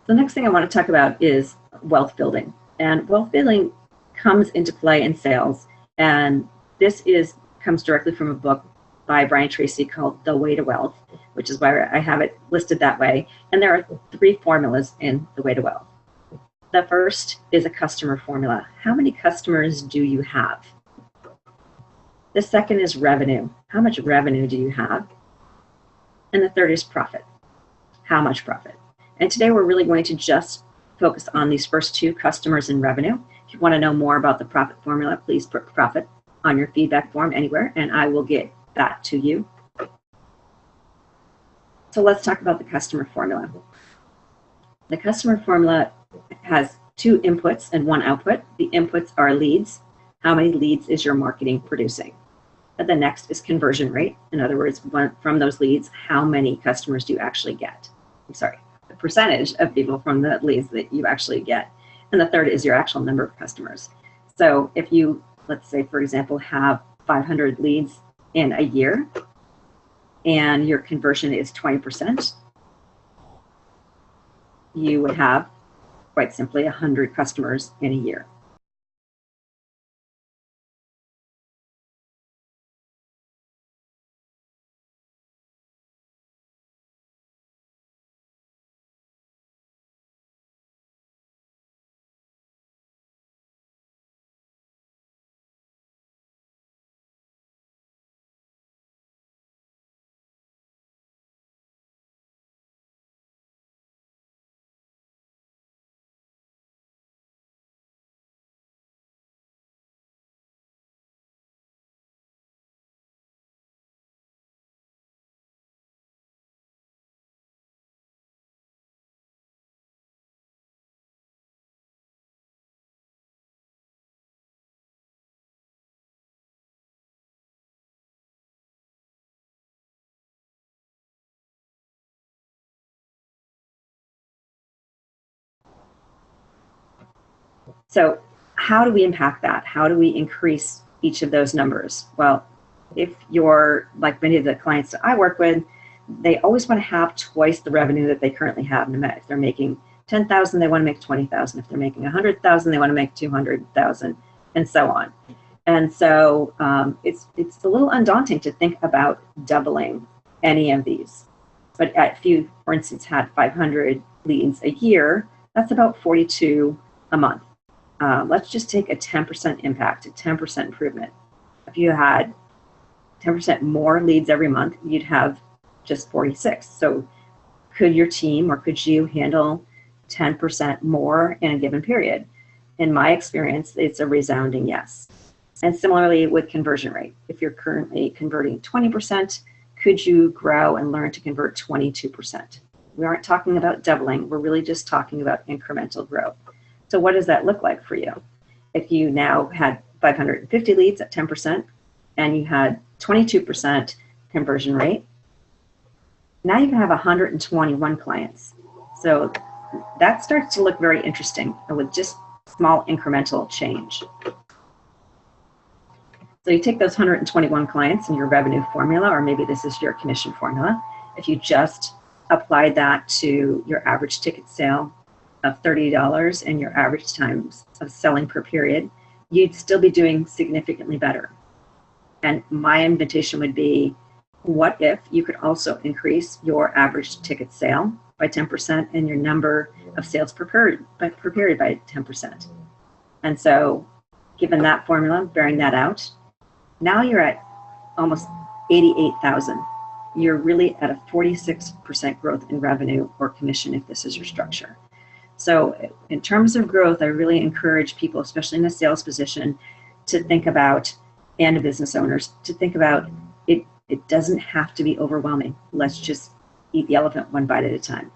The next thing I want to talk about is wealth building. And wealth building comes into play in sales. And this comes directly from a book by Brian Tracy called The Way to Wealth, which is why I have it listed that way. And there are 3 formulas in The Way to Wealth. The first is a customer formula. How many customers do you have? The second is revenue. How much revenue do you have? And the third is profit. How much profit? And today we're really going to just focus on these first 2, customers and revenue. If you want to know more about the profit formula, please put profit on your feedback form anywhere, and I will get that to you. So let's talk about the customer formula. The customer formula has 2 inputs and 1 output. The inputs are leads. How many leads is your marketing producing? And the next is conversion rate. In other words, from those leads, how many customers do you actually get? I'm sorry, the percentage of people from the leads that you actually get. And the third is your actual number of customers. So if you, let's say, for example, have 500 leads in a year and your conversion is 20%, you would have, quite simply, 100 customers in a year. So how do we impact that? How do we increase each of those numbers? Well, if you're like many of the clients that I work with, they always want to have twice the revenue that they currently have. If they're making 10,000, they want to make 20,000. If they're making 100,000, they want to make 200,000, and so on. And so it's a little undaunting to think about doubling any of these. But if you, for instance, had 500 leads a year, that's about 42 a month. Let's just take a 10% impact, a 10% improvement. If you had 10% more leads every month, you'd have just 46. So could your team or could you handle 10% more in a given period? In my experience, it's a resounding yes. And similarly with conversion rate, if you're currently converting 20%, could you grow and learn to convert 22%? We aren't talking about doubling. We're really just talking about incremental growth. So what does that look like for you? If you now had 550 leads at 10% and you had 22% conversion rate, now you can have 121 clients. So that starts to look very interesting with just small incremental change. So you take those 121 clients in your revenue formula, or maybe this is your commission formula. If you just applied that to your average ticket sale of $30 and your average times of selling per period, you'd still be doing significantly better. And my invitation would be, what if you could also increase your average ticket sale by 10% and your number of sales per period by 10%? And so given that formula, bearing that out, now you're at almost 88,000. You're really at a 46% growth in revenue or commission if this is your structure. So in terms of growth, I really encourage people, especially in a sales position, to think about, and business owners, to think about it. It doesn't have to be overwhelming. Let's just eat the elephant one bite at a time.